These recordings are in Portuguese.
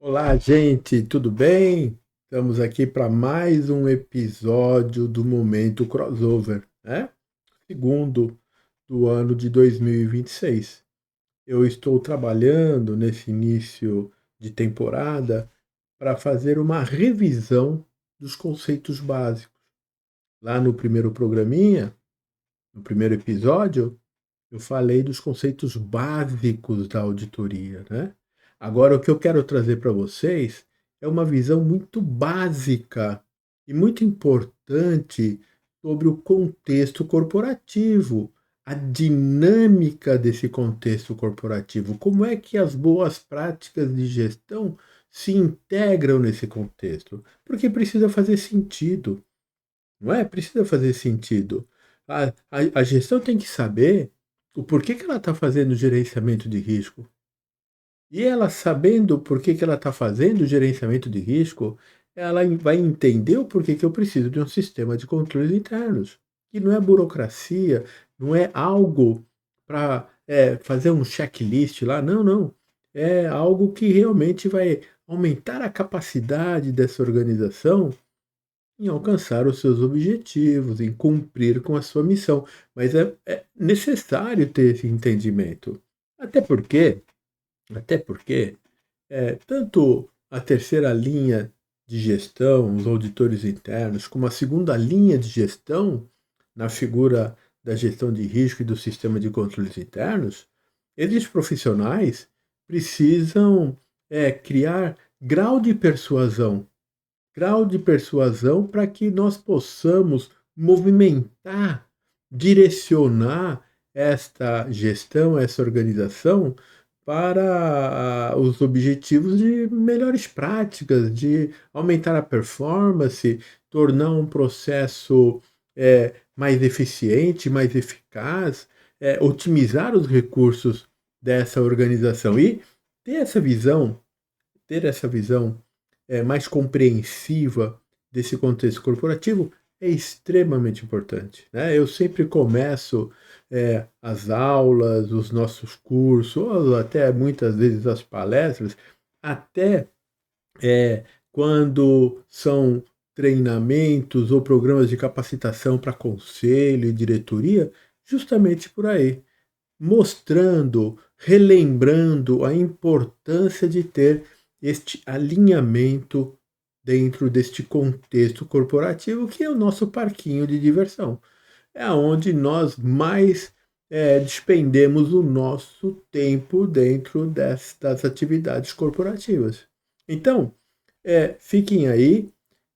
Olá, gente, tudo bem? Estamos aqui para mais um episódio do Momento Crossover, né? Segundo do ano de 2026. Eu estou trabalhando nesse início de temporada para fazer uma revisão dos conceitos básicos. Lá no primeiro programinha, no primeiro episódio, eu falei dos conceitos básicos da auditoria, né? Agora, o que eu quero trazer para vocês é uma visão muito básica e muito importante sobre o contexto corporativo, a dinâmica desse contexto corporativo, como é que as boas práticas de gestão se integram nesse contexto, porque precisa fazer sentido, não é? Precisa fazer sentido. A gestão tem que saber o porquê que ela está fazendo o gerenciamento de risco. E ela sabendo o porquê que ela está fazendo o gerenciamento de risco, ela vai entender o porquê que eu preciso de um sistema de controles internos. Que não é burocracia, não é algo para fazer um checklist lá, não, não. É algo que realmente vai aumentar a capacidade dessa organização em alcançar os seus objetivos, em cumprir com a sua missão. Mas é necessário ter esse entendimento. Até porque, até porque, tanto a terceira linha de gestão, os auditores internos, como a segunda linha de gestão, na figura da gestão de risco e do sistema de controles internos, esses profissionais precisam criar grau de persuasão para que nós possamos movimentar, direcionar esta gestão, essa organização para os objetivos de melhores práticas, de aumentar a performance, tornar um processo mais eficiente, mais eficaz, otimizar os recursos dessa organização e ter essa visão, ter essa visão mais compreensiva desse contexto corporativo é extremamente importante, né? Eu sempre começo as aulas, os nossos cursos, ou até muitas vezes as palestras, até quando são treinamentos ou programas de capacitação para conselho e diretoria, justamente por aí, mostrando, relembrando a importância de ter este alinhamento dentro deste contexto corporativo que é o nosso parquinho de diversão. É onde nós mais despendemos o nosso tempo dentro das atividades corporativas. Então, fiquem aí,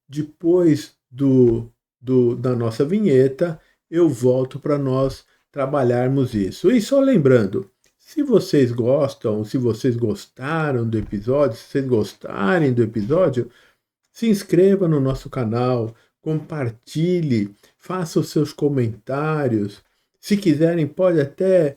depois da nossa vinheta, eu volto para nós trabalharmos isso. E só lembrando, se vocês gostam, se vocês gostaram do episódio, se vocês gostarem do episódio, se inscreva no nosso canal, compartilhe, faça os seus comentários. Se quiserem, pode até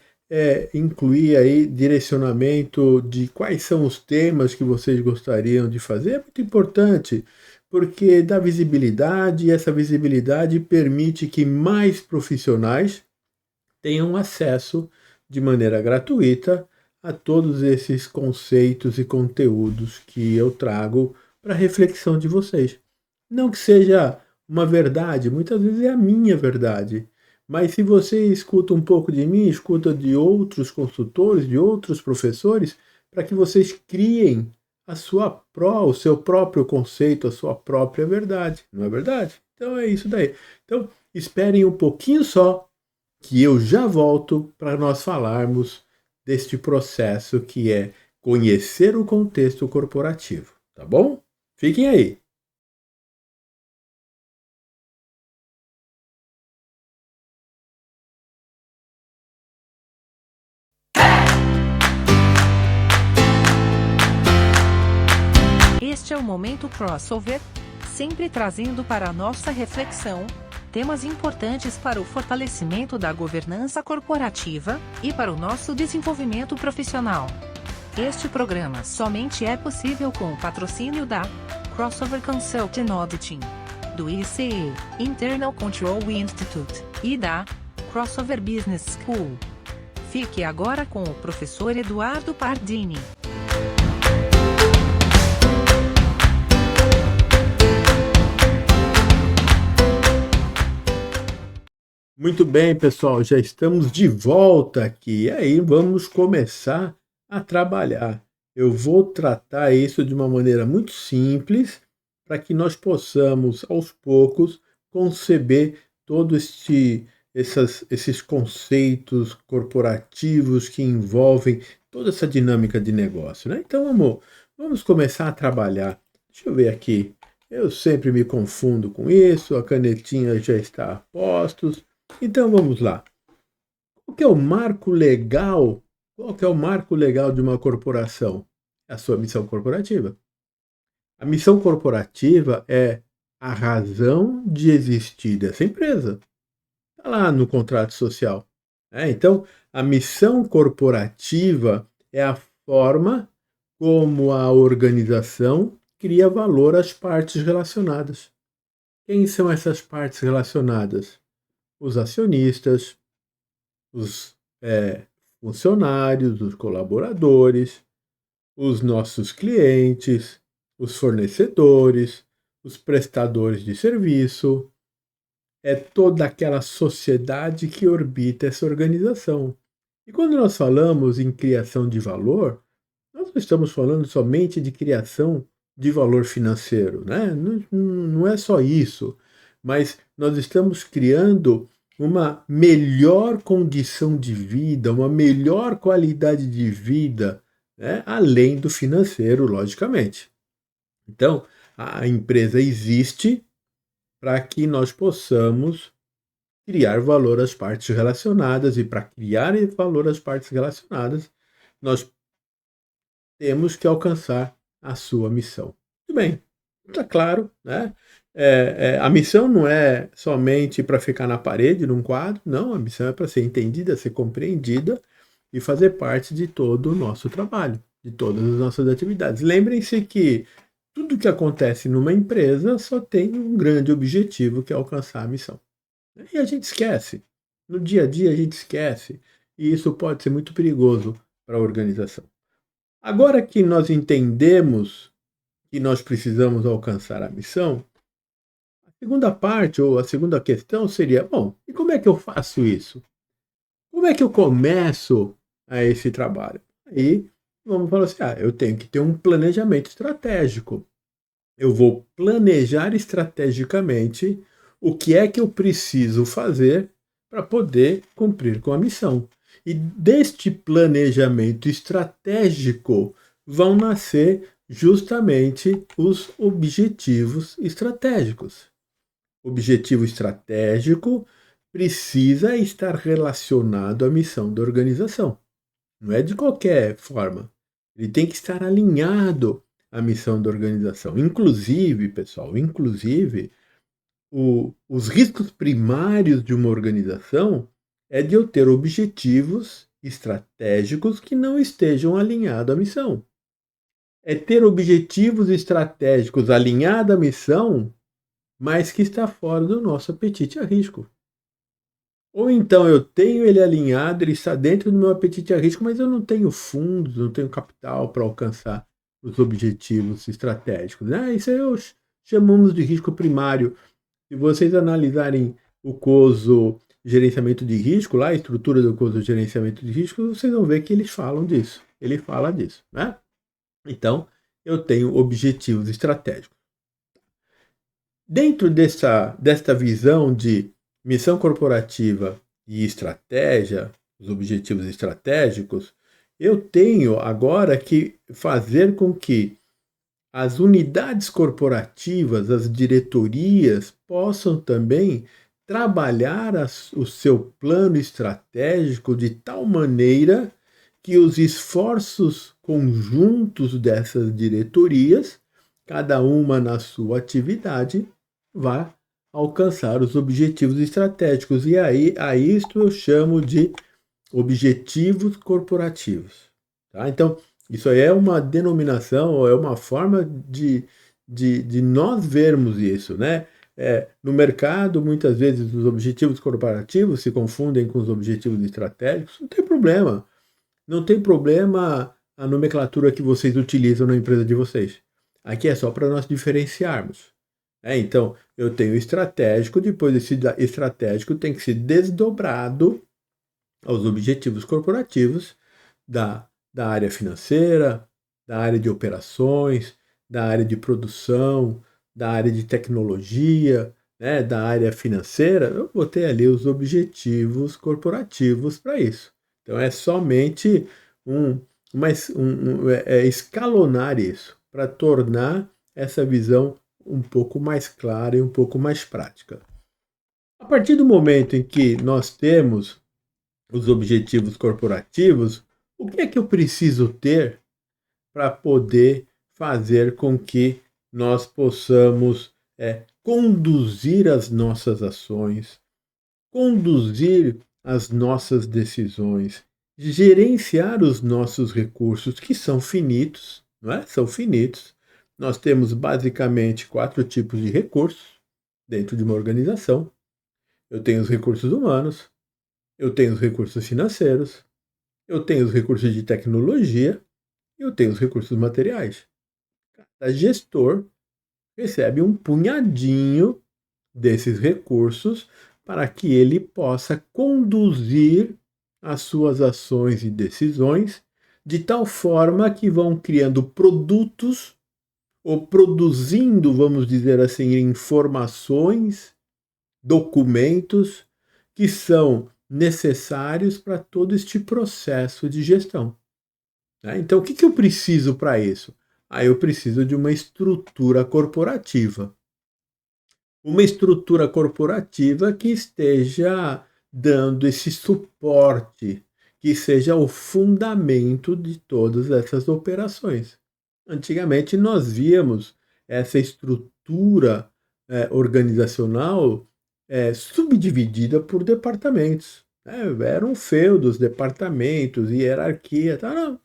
incluir aí direcionamento de quais são os temas que vocês gostariam de fazer. É muito importante, porque dá visibilidade e essa visibilidade permite que mais profissionais tenham acesso de maneira gratuita a todos esses conceitos e conteúdos que eu trago para reflexão de vocês. Não que seja uma verdade, muitas vezes é a minha verdade. Mas se você escuta um pouco de mim, escuta de outros consultores, de outros professores, para que vocês criem o seu próprio conceito, a sua própria verdade. Não é verdade? Então é isso daí. Então, esperem um pouquinho só, que eu já volto para nós falarmos deste processo que é conhecer o contexto corporativo, tá bom? Fiquem aí. Este é o Momento Crossover, sempre trazendo para a nossa reflexão temas importantes para o fortalecimento da governança corporativa e para o nosso desenvolvimento profissional. Este programa somente é possível com o patrocínio da Crossover Consulting Auditing, do ICE, Internal Control Institute, e da Crossover Business School. Fique agora com o professor Eduardo Pardini. Muito bem, pessoal, já estamos de volta aqui. E aí, vamos começar a trabalhar. Eu vou tratar isso de uma maneira muito simples, para que nós possamos, aos poucos, conceber todos esses conceitos corporativos que envolvem toda essa dinâmica de negócio, né? Então, vamos começar a trabalhar. Deixa eu ver aqui. Eu sempre me confundo com isso, a canetinha já está a postos. Então vamos lá. Qual que é o marco legal? Qual que é o marco legal de uma corporação? É a sua missão corporativa. A missão corporativa é a razão de existir dessa empresa. Está lá no contrato social. Então, a missão corporativa é a forma como a organização cria valor às partes relacionadas. Quem são essas partes relacionadas? Os acionistas, os funcionários, os colaboradores, os nossos clientes, os fornecedores, os prestadores de serviço. É toda aquela sociedade que orbita essa organização. E quando nós falamos em criação de valor, nós não estamos falando somente de criação de valor financeiro, né? Não é só isso, mas nós estamos criando uma melhor condição de vida, uma melhor qualidade de vida, né? Além do financeiro, logicamente. Então, a empresa existe para que nós possamos criar valor às partes relacionadas, e para criar valor às partes relacionadas, nós temos que alcançar a sua missão. Muito bem, está claro, né? A missão não é somente para ficar na parede, num quadro, não, a missão é para ser entendida, ser compreendida e fazer parte de todo o nosso trabalho, de todas as nossas atividades. Lembrem-se que tudo que acontece numa empresa só tem um grande objetivo, que é alcançar a missão. E a gente esquece, no dia a dia a gente esquece, e isso pode ser muito perigoso para a organização. Agora que nós entendemos que nós precisamos alcançar a missão, a segunda parte, ou a segunda questão seria, bom, e como é que eu faço isso? Como é que eu começo a esse trabalho? Aí vamos falar assim, eu tenho que ter um planejamento estratégico. Eu vou planejar estrategicamente o que é que eu preciso fazer para poder cumprir com a missão. E deste planejamento estratégico vão nascer justamente os objetivos estratégicos. Objetivo estratégico precisa estar relacionado à missão da organização. Não é de qualquer forma. Ele tem que estar alinhado à missão da organização. Inclusive, pessoal, os riscos primários de uma organização é de eu ter objetivos estratégicos que não estejam alinhados à missão. É ter objetivos estratégicos alinhados à missão, mas que está fora do nosso apetite a risco. Ou então eu tenho ele alinhado, ele está dentro do meu apetite a risco, mas eu não tenho fundos, não tenho capital para alcançar os objetivos estratégicos, né? Isso chamamos de risco primário. Se vocês analisarem o COSO gerenciamento de risco, lá a estrutura do COSO gerenciamento de risco, vocês vão ver que eles falam disso. Ele fala disso, né? Então, eu tenho objetivos estratégicos. Dentro desta visão de missão corporativa e estratégia, os objetivos estratégicos, eu tenho agora que fazer com que as unidades corporativas, as diretorias, possam também trabalhar o seu plano estratégico de tal maneira que os esforços conjuntos dessas diretorias, cada uma na sua atividade, vá alcançar os objetivos estratégicos. E aí, a isto eu chamo de objetivos corporativos. Tá? Então, isso aí é uma denominação, ou é uma forma de nós vermos isso, né? No mercado, muitas vezes, os objetivos corporativos se confundem com os objetivos estratégicos. Não tem problema. Não tem problema a nomenclatura que vocês utilizam na empresa de vocês. Aqui é só para nós diferenciarmos. Então, eu tenho estratégico, depois esse estratégico tem que ser desdobrado aos objetivos corporativos da área financeira, da área de operações, da área de produção, da área de tecnologia, né, da área financeira. Eu vou ter ali os objetivos corporativos para isso. Então é somente escalonar isso para tornar essa visão um pouco mais clara e um pouco mais prática. A partir do momento em que nós temos os objetivos corporativos, o que é que eu preciso ter para poder fazer com que nós possamos conduzir as nossas ações, conduzir as nossas decisões, gerenciar os nossos recursos, que são finitos, não é? São finitos. Nós temos basicamente 4 tipos de recursos dentro de uma organização. Eu tenho os recursos humanos, eu tenho os recursos financeiros, eu tenho os recursos de tecnologia e eu tenho os recursos materiais. Cada gestor recebe um punhadinho desses recursos para que ele possa conduzir as suas ações e decisões de tal forma que vão criando produtos ou produzindo, vamos dizer assim, informações, documentos que são necessários para todo este processo de gestão. Então, o que eu preciso para isso? Eu preciso de uma estrutura corporativa. Uma estrutura corporativa que esteja dando esse suporte, que seja o fundamento de todas essas operações. Antigamente, nós víamos essa estrutura organizacional subdividida por departamentos. Eram feudos, departamentos, hierarquia. Tá?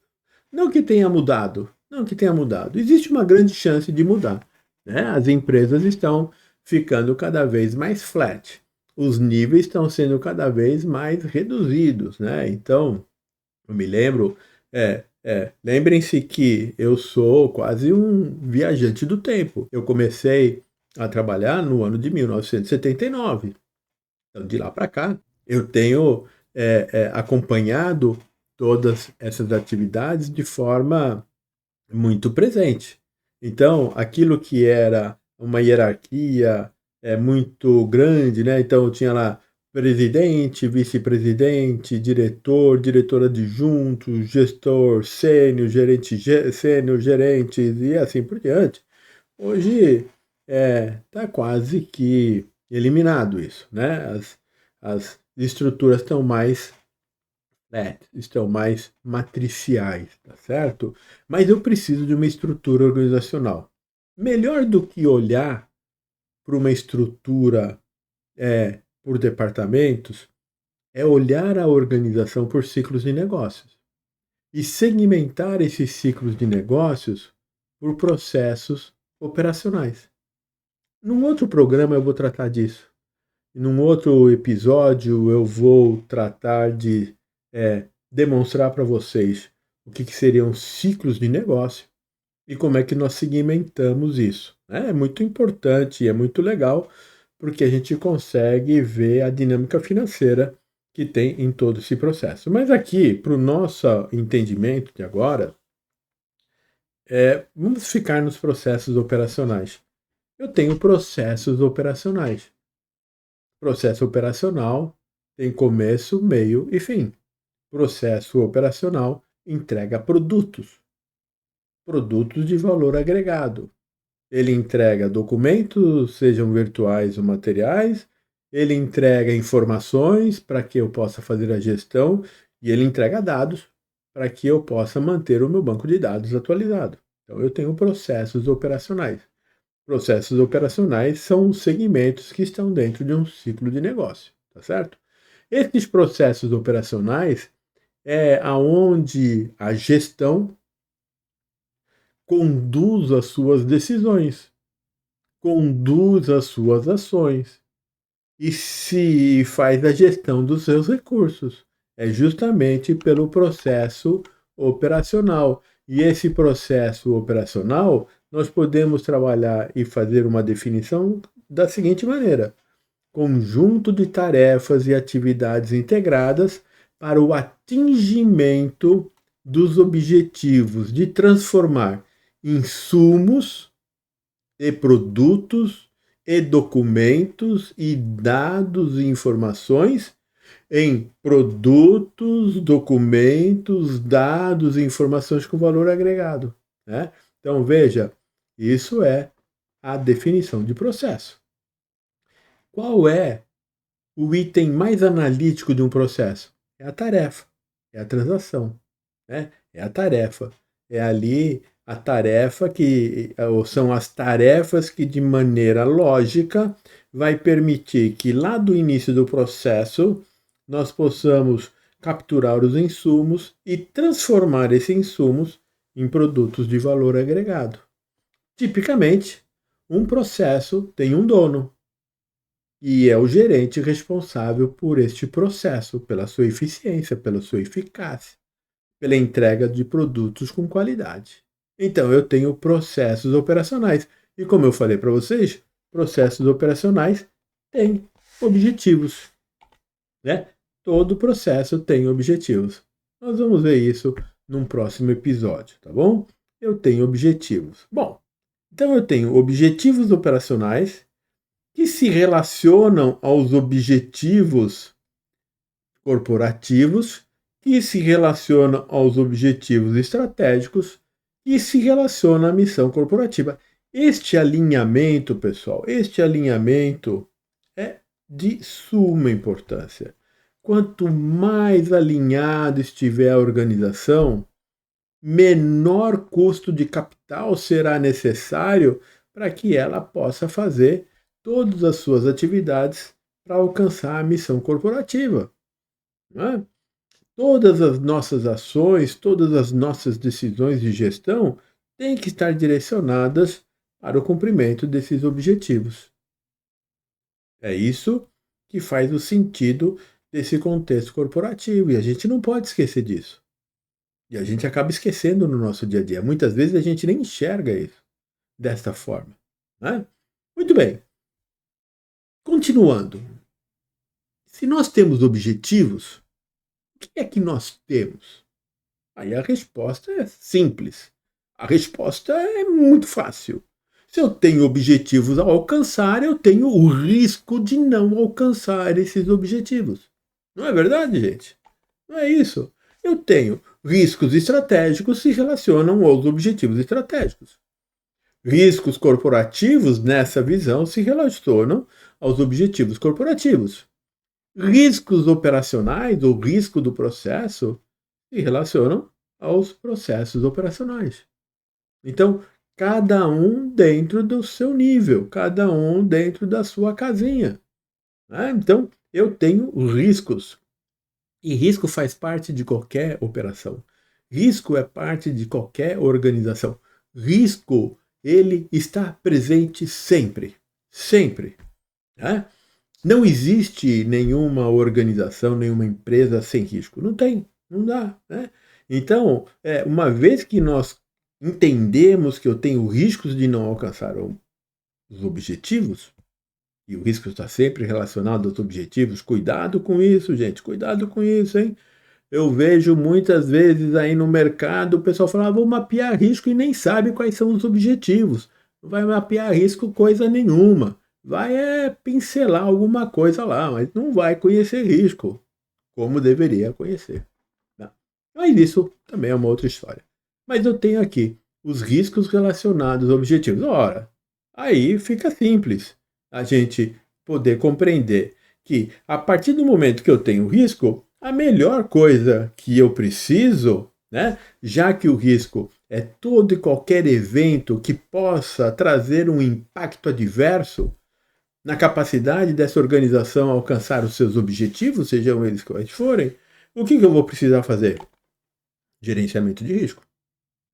Não que tenha mudado. Não que tenha mudado. Existe uma grande chance de mudar. As empresas estão ficando cada vez mais flat. Os níveis estão sendo cada vez mais reduzidos. Então, eu me lembro... lembrem-se que eu sou quase um viajante do tempo. Eu comecei a trabalhar no ano de 1979. Então, de lá para cá, eu tenho acompanhado todas essas atividades de forma muito presente. Então, aquilo que era uma hierarquia muito grande, né? Então, eu tinha lá presidente, vice-presidente, diretor, diretor adjunto, gestor, sênior, gerente sênior, gerentes e assim por diante. Hoje está quase que eliminado isso, né? As estruturas estão mais matriciais, tá certo? Mas eu preciso de uma estrutura organizacional. Melhor do que olhar para uma estrutura por departamentos, é olhar a organização por ciclos de negócios e segmentar esses ciclos de negócios por processos operacionais. Num outro programa eu vou tratar disso. Num outro episódio eu vou tratar de demonstrar para vocês o que seriam ciclos de negócio e como é que nós segmentamos isso. É muito importante e é muito legal porque a gente consegue ver a dinâmica financeira que tem em todo esse processo. Mas aqui, para o nosso entendimento de agora, vamos ficar nos processos operacionais. Eu tenho processos operacionais. Processo operacional tem começo, meio e fim. Processo operacional entrega produtos. Produtos de valor agregado. Ele entrega documentos, sejam virtuais ou materiais, ele entrega informações para que eu possa fazer a gestão e ele entrega dados para que eu possa manter o meu banco de dados atualizado. Então eu tenho processos operacionais. Processos operacionais são os segmentos que estão dentro de um ciclo de negócio, tá certo? Esses processos operacionais é aonde a gestão conduz as suas decisões, conduz as suas ações e se faz a gestão dos seus recursos. É justamente pelo processo operacional. E esse processo operacional nós podemos trabalhar e fazer uma definição da seguinte maneira: conjunto de tarefas e atividades integradas para o atingimento dos objetivos de transformar insumos e produtos e documentos e dados e informações em produtos, documentos, dados e informações com valor agregado, né? Então, veja, isso é a definição de processo. Qual é o item mais analítico de um processo? É a tarefa, é a transação, né? É a tarefa. É ali a tarefa ou são as tarefas que, de maneira lógica, vai permitir que lá do início do processo nós possamos capturar os insumos e transformar esses insumos em produtos de valor agregado. Tipicamente, um processo tem um dono, e é o gerente responsável por este processo, pela sua eficiência, pela sua eficácia, pela entrega de produtos com qualidade. Então, eu tenho processos operacionais. E como eu falei para vocês, processos operacionais têm objetivos, né? Todo processo tem objetivos. Nós vamos ver isso num próximo episódio, tá bom? Eu tenho objetivos. Bom, então eu tenho objetivos operacionais que se relacionam aos objetivos corporativos, que se relacionam aos objetivos estratégicos e se relaciona à missão corporativa. Este alinhamento, pessoal, este alinhamento é de suma importância. Quanto mais alinhado estiver a organização, menor custo de capital será necessário para que ela possa fazer todas as suas atividades para alcançar a missão corporativa. Né? Todas as nossas ações, todas as nossas decisões de gestão têm que estar direcionadas para o cumprimento desses objetivos. É isso que faz o sentido desse contexto corporativo, e a gente não pode esquecer disso. E a gente acaba esquecendo no nosso dia a dia. Muitas vezes a gente nem enxerga isso desta forma. Né? Muito bem. Continuando. Se nós temos objetivos, o que é que nós temos? Aí a resposta é simples. A resposta é muito fácil. Se eu tenho objetivos a alcançar, eu tenho o risco de não alcançar esses objetivos. Não é verdade, gente? Não é isso. Eu tenho riscos estratégicos que se relacionam aos objetivos estratégicos. Riscos corporativos, nessa visão, se relacionam aos objetivos corporativos. Riscos operacionais, ou risco do processo, se relacionam aos processos operacionais. Então, cada um dentro do seu nível, cada um dentro da sua casinha. Né? Então, eu tenho riscos. E risco faz parte de qualquer operação. Risco é parte de qualquer organização. Risco, ele está presente sempre. Sempre. Né? Não existe nenhuma organização, nenhuma empresa sem risco. Não tem, não dá. Né? Então, uma vez que nós entendemos que eu tenho riscos de não alcançar os objetivos, e o risco está sempre relacionado aos objetivos, cuidado com isso, gente, cuidado com isso, hein? Eu vejo muitas vezes aí no mercado o pessoal falar, vou mapear risco e nem sabe quais são os objetivos. Não vai mapear risco coisa nenhuma. Vai pincelar alguma coisa lá, mas não vai conhecer risco como deveria conhecer. Tá? Mas isso também é uma outra história. Mas eu tenho aqui os riscos relacionados aos objetivos. Ora, aí fica simples a gente poder compreender que a partir do momento que eu tenho risco, a melhor coisa que eu preciso, né, já que o risco é todo e qualquer evento que possa trazer um impacto adverso na capacidade dessa organização alcançar os seus objetivos, sejam eles quais forem, o que eu vou precisar fazer? Gerenciamento de risco.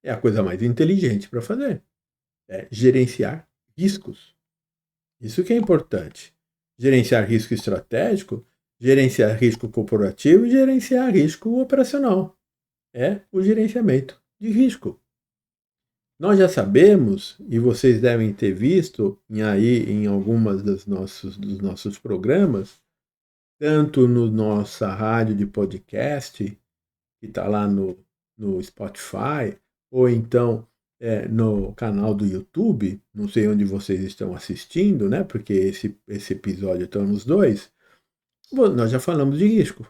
É a coisa mais inteligente para fazer. É gerenciar riscos. Isso que é importante. Gerenciar risco estratégico, gerenciar risco corporativo e gerenciar risco operacional. É o gerenciamento de risco. Nós já sabemos, e vocês devem ter visto em algumas dos nossos programas, tanto no nossa rádio de podcast, que está lá no Spotify, ou então no canal do YouTube, não sei onde vocês estão assistindo, né? Porque esse episódio estão nos dois. Nós já falamos de risco.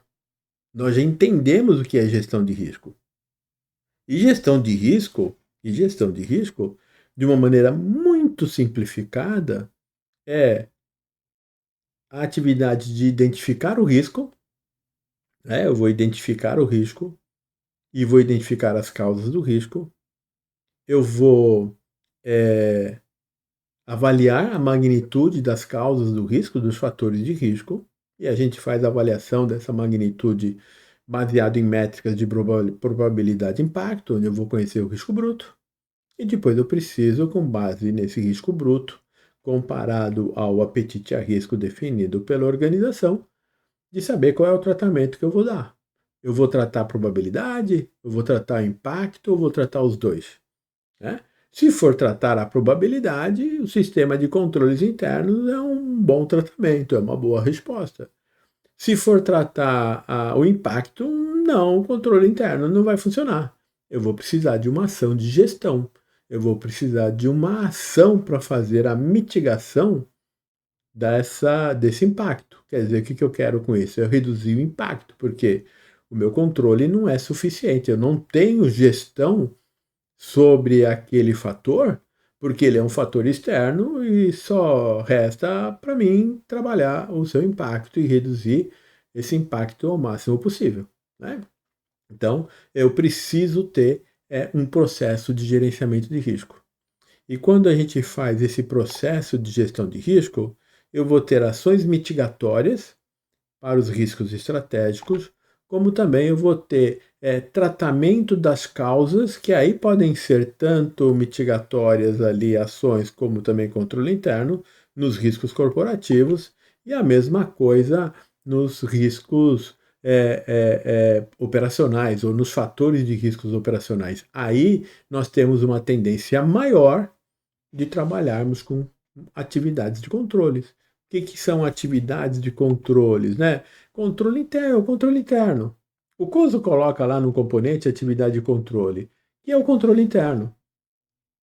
Nós já entendemos o que é gestão de risco. E gestão de risco, de uma maneira muito simplificada, é a atividade de identificar o risco. Eu vou identificar o risco e vou identificar as causas do risco. Eu vou avaliar a magnitude das causas do risco, dos fatores de risco, e a gente faz a avaliação dessa magnitude baseado em métricas de probabilidade de impacto, onde eu vou conhecer o risco bruto, e depois eu preciso, com base nesse risco bruto, comparado ao apetite a risco definido pela organização, de saber qual é o tratamento que eu vou dar. Eu vou tratar a probabilidade, eu vou tratar o impacto, ou vou tratar os dois, né? Se for tratar a probabilidade, o sistema de controles internos é um bom tratamento, é uma boa resposta. Se for tratar o impacto, não, o controle interno não vai funcionar. Eu vou precisar de uma ação de gestão. Eu vou precisar de uma ação para fazer a mitigação desse impacto. Quer dizer, o que eu quero com isso? Eu reduzir o impacto, porque o meu controle não é suficiente. Eu não tenho gestão sobre aquele fator, porque ele é um fator externo e só resta para mim trabalhar o seu impacto e reduzir esse impacto ao máximo possível, né? Então, eu preciso ter um processo de gerenciamento de risco. E quando a gente faz esse processo de gestão de risco, eu vou ter ações mitigatórias para os riscos estratégicos, como também eu vou ter tratamento das causas, que aí podem ser tanto mitigatórias ali, ações, como também controle interno, nos riscos corporativos, e a mesma coisa nos riscos operacionais, ou nos fatores de riscos operacionais. Aí nós temos uma tendência maior de trabalharmos com atividades de controles. O que são atividades de controles, né? Controle interno. O Coso coloca lá no componente atividade de controle, que é o controle interno.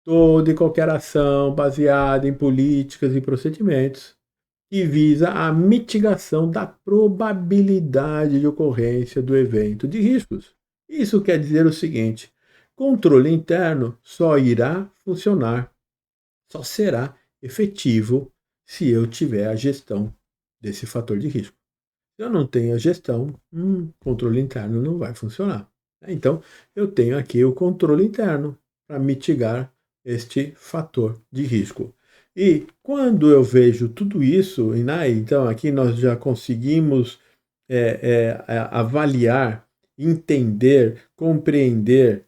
Toda e qualquer ação baseada em políticas e procedimentos que visa a mitigação da probabilidade de ocorrência do evento de riscos. Isso quer dizer o seguinte: controle interno só irá funcionar, só será efetivo se eu tiver a gestão desse fator de risco. Se eu não tenho a gestão, controle interno não vai funcionar. Então, eu tenho aqui o controle interno para mitigar este fator de risco. E quando eu vejo tudo isso, então aqui nós já conseguimos avaliar, entender, compreender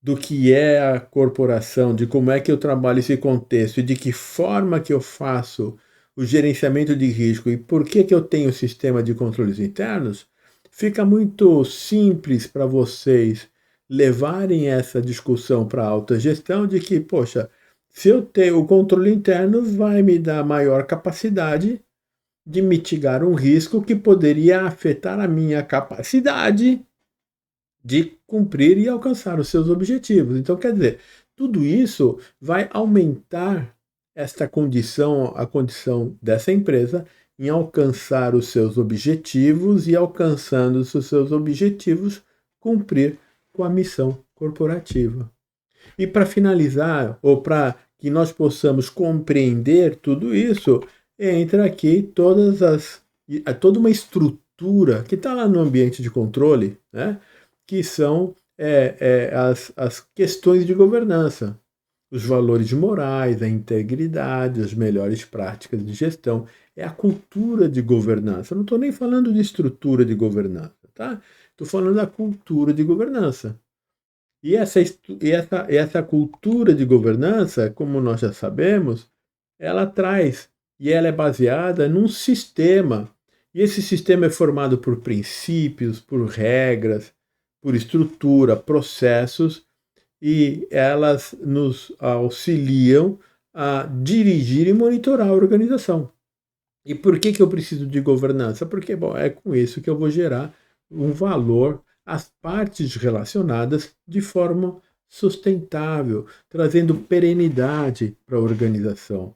do que é a corporação, de como é que eu trabalho esse contexto e de que forma que eu faço o gerenciamento de risco e por que eu tenho o sistema de controles internos, fica muito simples para vocês levarem essa discussão para a alta gestão de que, poxa, se eu tenho o controle interno, vai me dar maior capacidade de mitigar um risco que poderia afetar a minha capacidade de cumprir e alcançar os seus objetivos. Então, quer dizer, tudo isso vai aumentar esta condição, a condição dessa empresa em alcançar os seus objetivos e, alcançando os seus objetivos, cumprir com a missão corporativa. E para finalizar, ou para que nós possamos compreender tudo isso, entra aqui toda uma estrutura que está lá no ambiente de controle, né? Que são as questões de governança, os valores morais, a integridade, as melhores práticas de gestão. É a cultura de governança. Eu não estou nem falando de estrutura de governança, tá? Estou falando da cultura de governança. E essa cultura de governança, como nós já sabemos, ela traz e ela é baseada num sistema. E esse sistema é formado por princípios, por regras, por estrutura, processos e elas nos auxiliam a dirigir e monitorar a organização. E por que eu preciso de governança? Porque, bom, é com isso que eu vou gerar um valor às partes relacionadas de forma sustentável, trazendo perenidade para a organização.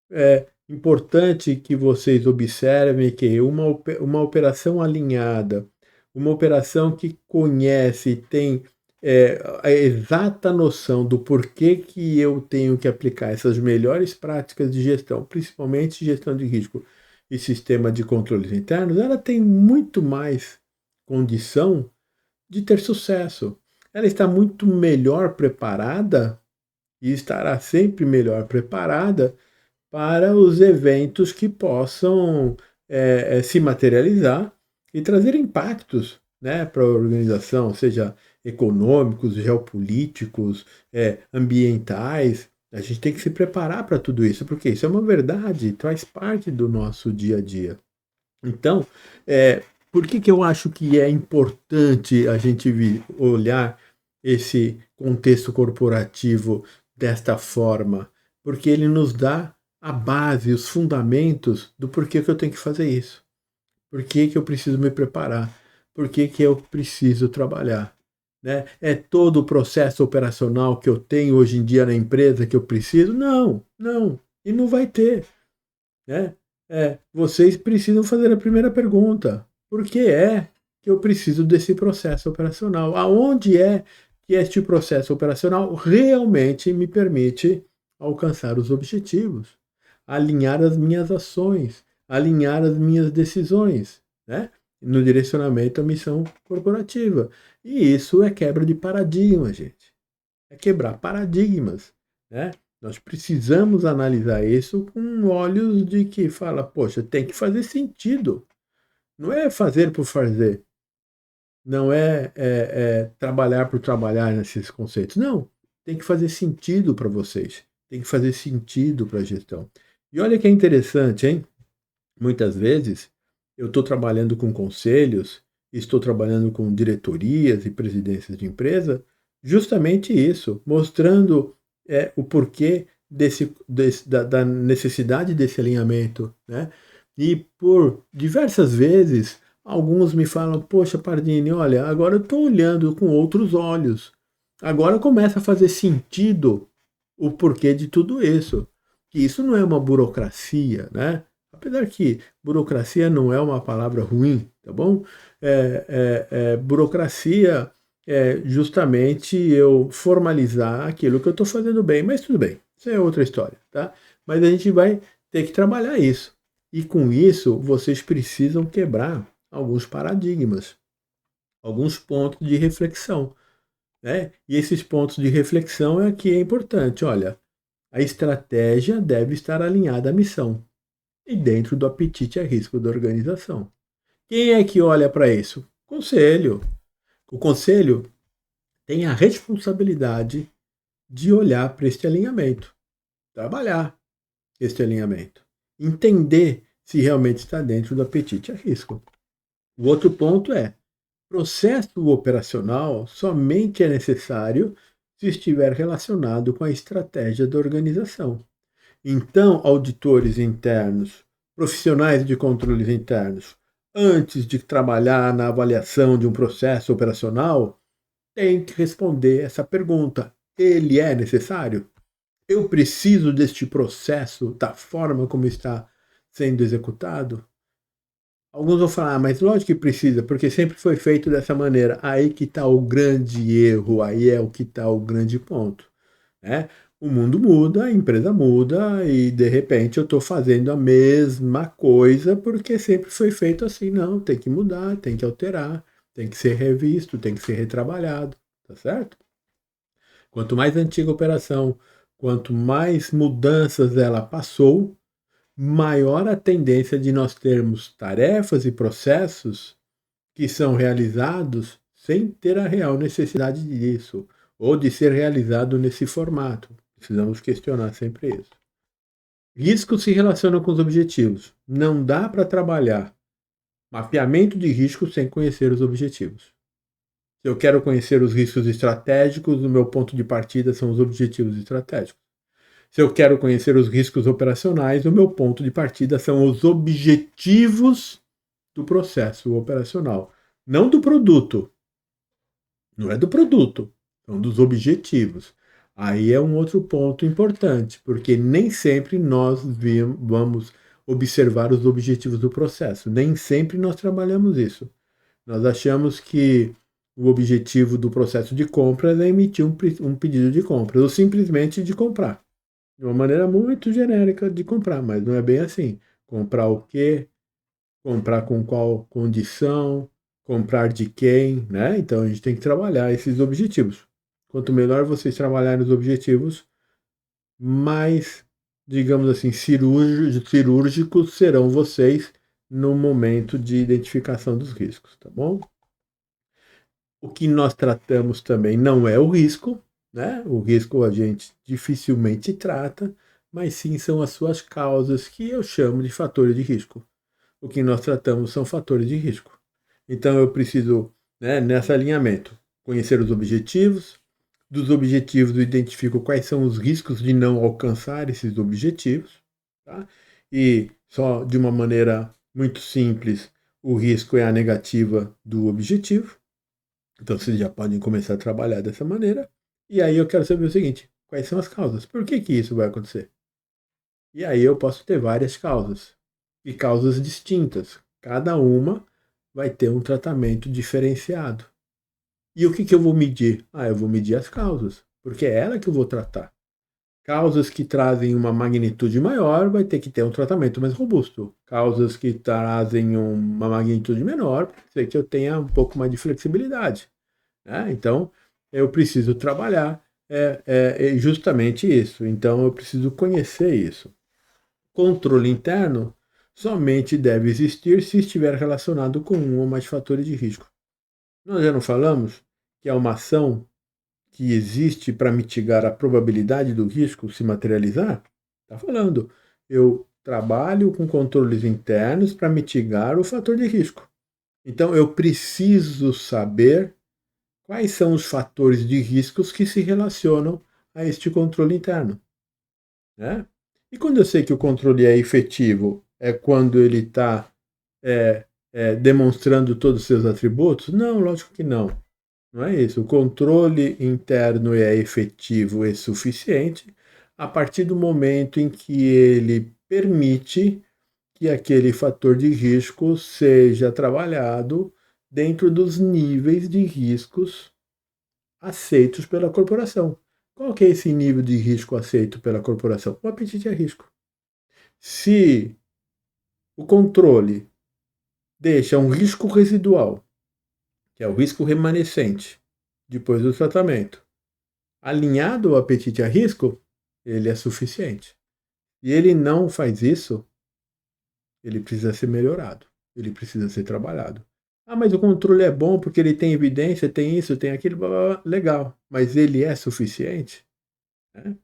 É importante que vocês observem que uma operação alinhada, uma operação que conhece, tem a exata noção do porquê que eu tenho que aplicar essas melhores práticas de gestão, principalmente gestão de risco e sistema de controles internos, ela tem muito mais condição de ter sucesso. Ela está muito melhor preparada e estará sempre melhor preparada para os eventos que possam se materializar e trazer impactos, né, para a organização, seja econômicos, geopolíticos, ambientais. A gente tem que se preparar para tudo isso, porque isso é uma verdade, faz parte do nosso dia a dia. Então, por que eu acho que é importante a gente olhar esse contexto corporativo desta forma? Porque ele nos dá a base, os fundamentos do porquê que eu tenho que fazer isso. Por que eu preciso me preparar? Por que eu preciso trabalhar? Né? É todo o processo operacional que eu tenho hoje em dia na empresa que eu preciso? Não, não. E não vai ter. Né? Vocês precisam fazer a primeira pergunta. Por que é que eu preciso desse processo operacional? Aonde é que este processo operacional realmente me permite alcançar os objetivos? Alinhar as minhas ações, alinhar as minhas decisões, né? No direcionamento à missão corporativa. E isso é quebra de paradigma, gente. É quebrar paradigmas, né? Nós precisamos analisar isso com olhos de que fala, poxa, tem que fazer sentido. Não é fazer por fazer. Não é trabalhar por trabalhar nesses conceitos. Não. Tem que fazer sentido para vocês. Tem que fazer sentido para a gestão. E olha que é interessante, hein? Muitas vezes eu estou trabalhando com conselhos, estou trabalhando com diretorias e presidências de empresa, justamente isso, mostrando o porquê da necessidade desse alinhamento, né? E por diversas vezes, alguns me falam, poxa, Pardini, olha, agora eu estou olhando com outros olhos. Agora começa a fazer sentido o porquê de tudo isso. Que isso não é uma burocracia, né? Apesar que burocracia não é uma palavra ruim, tá bom? Burocracia é justamente eu formalizar aquilo que eu estou fazendo bem, mas tudo bem, isso é outra história, tá? Mas a gente vai ter que trabalhar isso. E com isso, vocês precisam quebrar alguns paradigmas, alguns pontos de reflexão, né? E esses pontos de reflexão é que é importante. Olha, a estratégia deve estar alinhada à missão e dentro do apetite a risco da organização. Quem é que olha para isso? Conselho. O conselho tem a responsabilidade de olhar para este alinhamento, trabalhar este alinhamento, entender se realmente está dentro do apetite a risco. O outro ponto é: processo operacional somente é necessário se estiver relacionado com a estratégia da organização. Então, auditores internos, profissionais de controles internos, antes de trabalhar na avaliação de um processo operacional, têm que responder essa pergunta: ele é necessário? Eu preciso deste processo da forma como está sendo executado? Alguns vão falar, mas lógico que precisa, porque sempre foi feito dessa maneira. Aí que está o grande erro, aí é o que está o grande ponto. Né? O mundo muda, a empresa muda e de repente eu estou fazendo a mesma coisa porque sempre foi feito assim. Não, tem que mudar, tem que alterar, tem que ser revisto, tem que ser retrabalhado, tá certo? Quanto mais antiga a operação, quanto mais mudanças ela passou, maior a tendência de nós termos tarefas e processos que são realizados sem ter a real necessidade disso, ou de ser realizado nesse formato. Precisamos questionar sempre isso. Risco se relaciona com os objetivos. Não dá para trabalhar mapeamento de risco sem conhecer os objetivos. Se eu quero conhecer os riscos estratégicos, o meu ponto de partida são os objetivos estratégicos. Se eu quero conhecer os riscos operacionais, o meu ponto de partida são os objetivos do processo operacional. Não do produto. Não é do produto, são dos objetivos. Aí é um outro ponto importante, porque nem sempre nós vamos observar os objetivos do processo. Nem sempre nós trabalhamos isso. Nós achamos que o objetivo do processo de compras é emitir um pedido de compra, ou simplesmente de comprar. De uma maneira muito genérica de comprar, mas não é bem assim. Comprar o quê? Comprar com qual condição? Comprar de quem, né? Então a gente tem que trabalhar esses objetivos. Quanto melhor vocês trabalharem os objetivos, mais, digamos assim, cirúrgicos serão vocês no momento de identificação dos riscos, tá bom? O que nós tratamos também não é o risco, né? O risco a gente dificilmente trata, mas sim são as suas causas, que eu chamo de fatores de risco. O que nós tratamos são fatores de risco. Então eu preciso, né, nesse alinhamento, conhecer os objetivos. Dos objetivos eu identifico quais são os riscos de não alcançar esses objetivos. Tá? E só de uma maneira muito simples, o risco é a negativa do objetivo. Então vocês já podem começar a trabalhar dessa maneira. E aí eu quero saber o seguinte: quais são as causas? Por que isso vai acontecer? E aí eu posso ter várias causas. E causas distintas. Cada uma vai ter um tratamento diferenciado. E o que eu vou medir? Eu vou medir as causas, porque é ela que eu vou tratar. Causas que trazem uma magnitude maior vai ter que ter um tratamento mais robusto. Causas que trazem uma magnitude menor, pode ser que eu tenha um pouco mais de flexibilidade. Né? Então, eu preciso trabalhar justamente isso. Então, eu preciso conhecer isso. Controle interno somente deve existir se estiver relacionado com um ou mais fatores de risco. Nós já não falamos que é uma ação que existe para mitigar a probabilidade do risco se materializar? Está falando. Eu trabalho com controles internos para mitigar o fator de risco. Então, eu preciso saber quais são os fatores de riscos que se relacionam a este controle interno. Né? E quando eu sei que o controle é efetivo, é quando ele está demonstrando todos os seus atributos? Não, lógico que não. Não é isso. O controle interno é efetivo e suficiente a partir do momento em que ele permite que aquele fator de risco seja trabalhado dentro dos níveis de riscos aceitos pela corporação. Qual que é esse nível de risco aceito pela corporação? O apetite a risco. Se o controle deixa um risco residual, que é o risco remanescente, depois do tratamento, alinhado ao apetite a risco, ele é suficiente. E ele não faz isso, ele precisa ser melhorado, ele precisa ser trabalhado. Mas o controle é bom porque ele tem evidência, tem isso, tem aquilo, blá, blá, blá. Legal. Mas ele é suficiente? Né?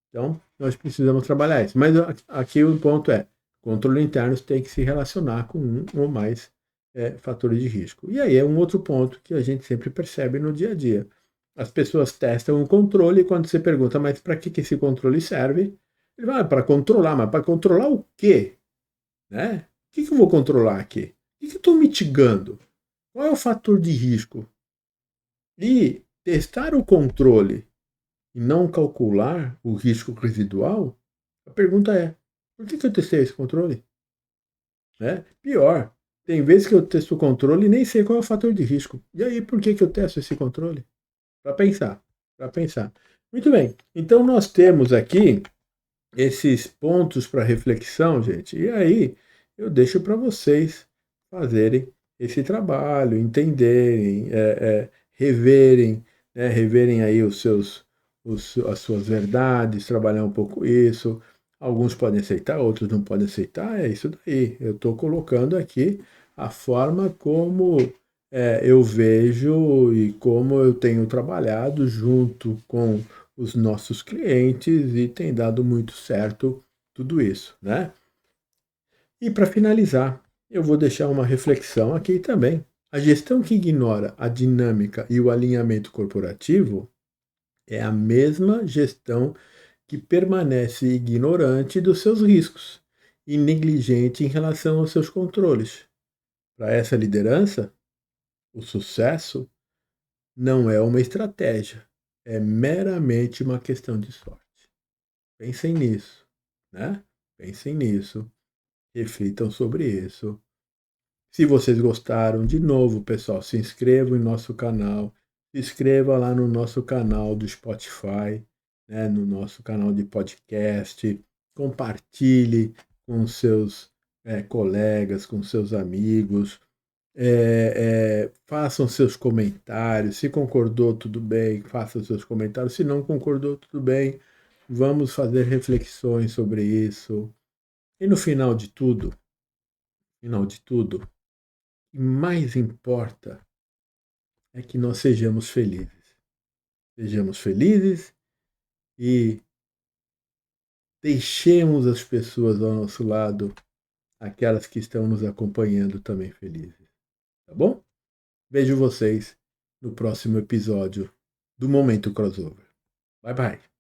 Então, nós precisamos trabalhar isso. Mas aqui o ponto é, controle interno tem que se relacionar com um ou mais fatores de risco. E aí é um outro ponto que a gente sempre percebe no dia a dia. As pessoas testam o controle e quando você pergunta, mas para que esse controle serve? Ele vai, para controlar, mas para controlar o quê? Né? O que eu vou controlar aqui? O que eu estou mitigando? Qual é o fator de risco? E testar o controle e não calcular o risco residual, a pergunta é, por que eu testei esse controle? Né? Pior, tem vezes que eu testo o controle e nem sei qual é o fator de risco. E aí, por que eu testo esse controle? Para pensar. Muito bem, então nós temos aqui esses pontos para reflexão, gente, e aí eu deixo para vocês fazerem esse trabalho, entenderem, reverem, né, reverem aí as suas verdades, trabalhar um pouco isso. Alguns podem aceitar, outros não podem aceitar, é isso daí. Eu estou colocando aqui a forma como eu vejo e como eu tenho trabalhado junto com os nossos clientes e tem dado muito certo tudo isso, né? E para finalizar, eu vou deixar uma reflexão aqui também. A gestão que ignora a dinâmica e o alinhamento corporativo é a mesma gestão que permanece ignorante dos seus riscos e negligente em relação aos seus controles. Para essa liderança, o sucesso não é uma estratégia, é meramente uma questão de sorte. Pensem nisso, né? Pensem nisso, reflitam sobre isso. Se vocês gostaram, de novo, pessoal, se inscrevam em nosso canal, se inscreva lá no nosso canal do Spotify, né, no nosso canal de podcast, compartilhe com seus colegas, com seus amigos, façam seus comentários. Se concordou, tudo bem, faça seus comentários. Se não concordou, tudo bem. Vamos fazer reflexões sobre isso. E no final de tudo, o que mais importa é que nós sejamos felizes. Sejamos felizes e deixemos as pessoas ao nosso lado, aquelas que estão nos acompanhando também felizes. Tá bom? Vejo vocês no próximo episódio do Momento Crossover. Bye bye.